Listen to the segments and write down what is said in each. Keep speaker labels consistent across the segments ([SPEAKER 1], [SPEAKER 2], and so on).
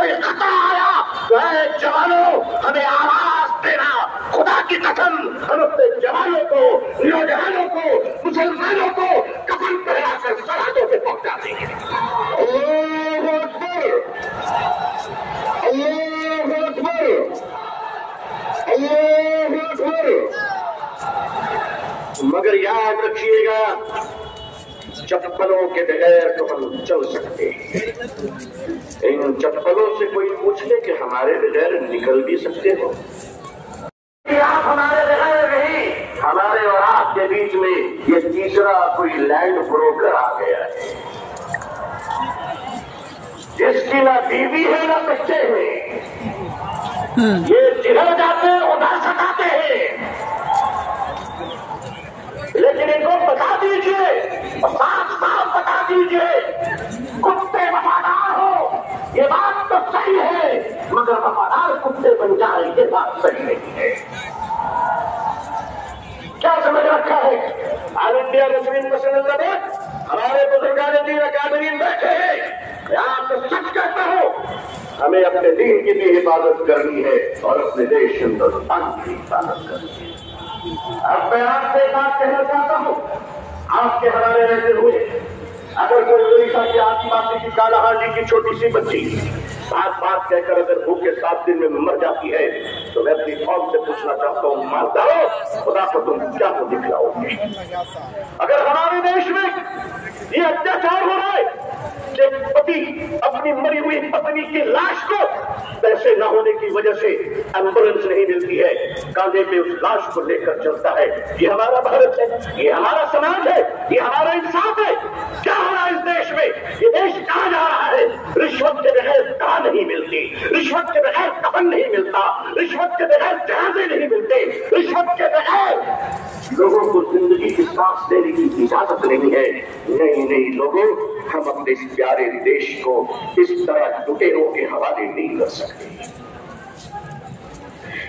[SPEAKER 1] کوئی خطرہ آیا تو اے جوانوں ہمیں آواز دینا. خدا کی قسم ہم اپنے جوانوں کو، نوجوانوں کو، مسلمانوں کو کفن پہنا کر سرحدوں پہ پہنچا دیں گے. اللہ اکبر، اللہ اکبر، اللہ اکبر. مگر یاد رکھیے گا چپلوں کے بغیر تو ہم چل سکتے ہیں. ان چپلوں سے کوئی پوچھ لے کہ ہمارے بغیر نکل بھی سکتے ہو؟ آپ ہمارے بغیر نہیں، ہمارے اور آپ کے بیچ میں یہ تیسرا کوئی لینڈ بروکر آ گیا ہے جس کی نہ بیوی ہے نہ بچے ہیں. یہ جدھر جاتے ہیں ادھر ستاتے ہیں. لیکن ان کو بتا دیجئے، صاف صاف بتا دیجئے، کتے وفادار ہو یہ بات تو صحیح ہے، مگر وفادار کتے بن جائے یہ بات صحیح نہیں ہے. کیا سمجھ رکھا ہے؟ آل انڈیا مسلم مسلم جماعت ہمارے بزرگان دین اکابرین بیٹھے ہیں. میں آپ کو سچ کہتا ہوں ہمیں اپنے دین کی بھی حفاظت کرنی ہے اور اپنے دیش ہندوستان کی حفاظت کرنی ہے. اب میں آپ سے بات کہنا چاہتا ہوں، آپ کے حوالے رہتے ہوئے اگر کوئی اڑیسہ کی آدی باسی کی کالا ہانڈی کی چھوٹی سی بچی بات بات کہہ کر اگر بھوکے 7 دن میں مر جاتی ہے تو میں اپنی قوم سے پوچھنا چاہتا ہوں مالدارو خدا کو تم کیا کو دکھلاؤ گے؟ اگر ہمارے دیش میں یہ اتیاچار ہو رہا ہے کہ پتی اپنی مری ہوئی پتنی کی لاش کو پیسے نہ ہونے کی وجہ سے ایمبولینس نہیں ملتی ہے، کاندھے پہ اس لاش کو لے کر چلتا ہے، یہ ہمارا بھارت ہے، یہ ہمارا سماج ہے، یہ ہمارا انصاف ہے. کیا ہو رہا ہے اس دیش میں؟ یہ دیش کہاں جا رہا ہے؟ رشوت کے بغیر کہاں نہیں ملتی، رشوت کے بغیر کفن نہیں ملتا، رشوت کے بغیر جنازے نہیں ملتے، رشوت کے بغیر لوگوں کو زندگی کی سانس لینے کی اجازت نہیں ہے. نہیں لوگوں، ہم اپنے اس پیارے دیش کو اس طرح لٹیروں کے حوالے نہیں کر سکتے.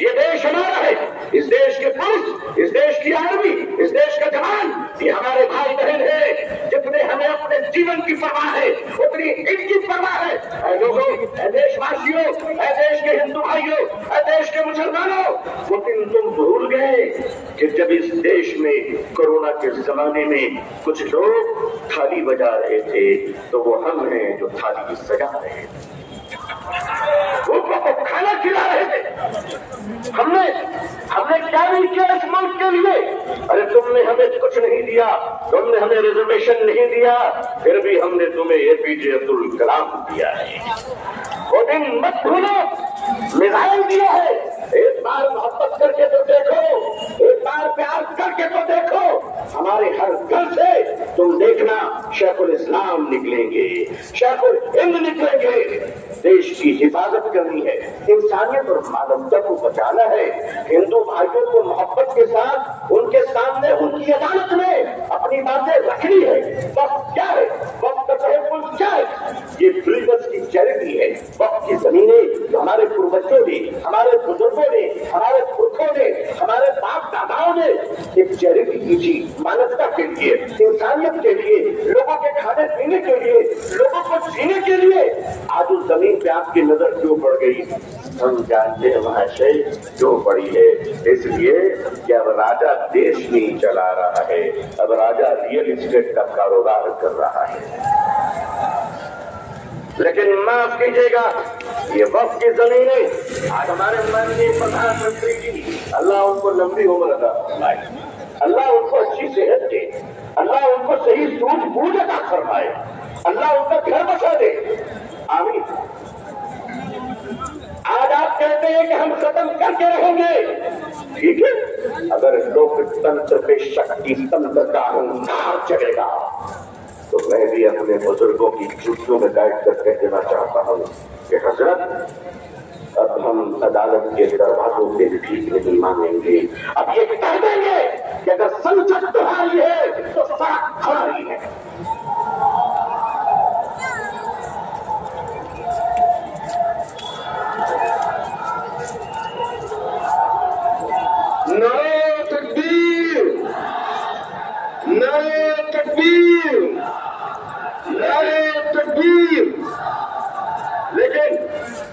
[SPEAKER 1] یہ دیش ہمارا ہے، اس دیش کے پولیس، اس دیش کی آرمی، اس دیش کا جوان یہ ہمارے بھائی بہن ہیں. جتنے ہمیں اپنے جیون کی پرواہ ہے اتنی ان کی پرواہ ہے. اے لوگوں، اے دیش واسیوں، اے دیش کے ہندو بھائیوں، اے دیش کے مسلمانوں، وہ دن تم بھول گئے کہ جب اس دیش میں کورونا کے زمانے میں کچھ لوگ تھالی بجا رہے تھے تو وہ ہم ہیں جو تھالی سجا رہے تھے، وہ کھانا کھلا رہے تھے. ہم نے کیا نہیں کیا اس ملک کے لیے؟ ارے تم نے ہمیں کچھ نہیں دیا، تم نے ہمیں ریزرویشن نہیں دیا، پھر بھی ہم نے تمہیں اے پی جے عبد الکلام دیا ہے. وہ دن مت بھولو، میزائل دیا ہے. ایک بار محبت کر کے تو دیکھو، ایک بار پیار کر کے تو دیکھو. ہمارے ہر گھر سے تم دیکھنا شیخ الاسلام نکلیں گے، شیخ الہند نکلیں گے. دیش کی حفاظت کرنی ہے، انسانیت اور مانوتا کو بچانا ہے. ہندو بھائیوں کو محبت کے ساتھ ان کے سامنے ان کی عدالت میں اپنی باتیں رکھنی ہے. وقت کیا ہے؟ وقت کا تحفظ کیا ہے؟ یہ فری بس کی چیریٹی ہے. وقت کی زمینیں جو ہمارے پروجوں نے، ہمارے بزرگوں نے، ہمارے پرکھوں نے، ہمارے باپ داداؤں نے ایک چیریٹی کی تھی مانوتا کے لیے، انسانیت کے لیے، لوگوں کے کھانے پینے کے لیے، لوگوں کو جینے کے لیے. آج اس زمین پہ آپ کی نظر کیوں پڑ گئی؟ ہم جانتے ہیں وہاں سے کیوں پڑی ہے. اس لیے کہ اب راجا دیش نہیں چلا رہا ہے، اب راجا ریئل اسٹیٹ کا کاروبار کر رہا ہے. لیکن معاف کیجیے گا، یہ وقت کی زمینیں آج ہمارے ماننیے پردھان منتری جی، اللہ ان کو لمبی عمر عطا فرمائے، اللہ ان کو اچھی صحت دے، اللہ ان کو صحیح سوجھ بوجھ عطا فرمائے، اللہ ان کا گھر بچا دے. آمین. آج آپ کہتے ہیں کہ ہم ختم کر کے رہیں گے، ٹھیک ہے. اگر لوک تنتر پہ شکتی تنتر کا اہنکار چلے گا تو میں بھی اپنے بزرگوں کی چٹیوں میں بیٹھ کر کہہ دینا چاہتا ہوں کہ حضرت اب ہم عدالت کے دروازوں پہ ٹھیک نہیں مانیں گے. اب یہ کہہ دیں گے کہ اگر سنسد تمہاری ہے تو سڑک ہماری ہے. نعرہ تکبیر، نعرہ تکبیر، نعرہ تکبیر. لیکن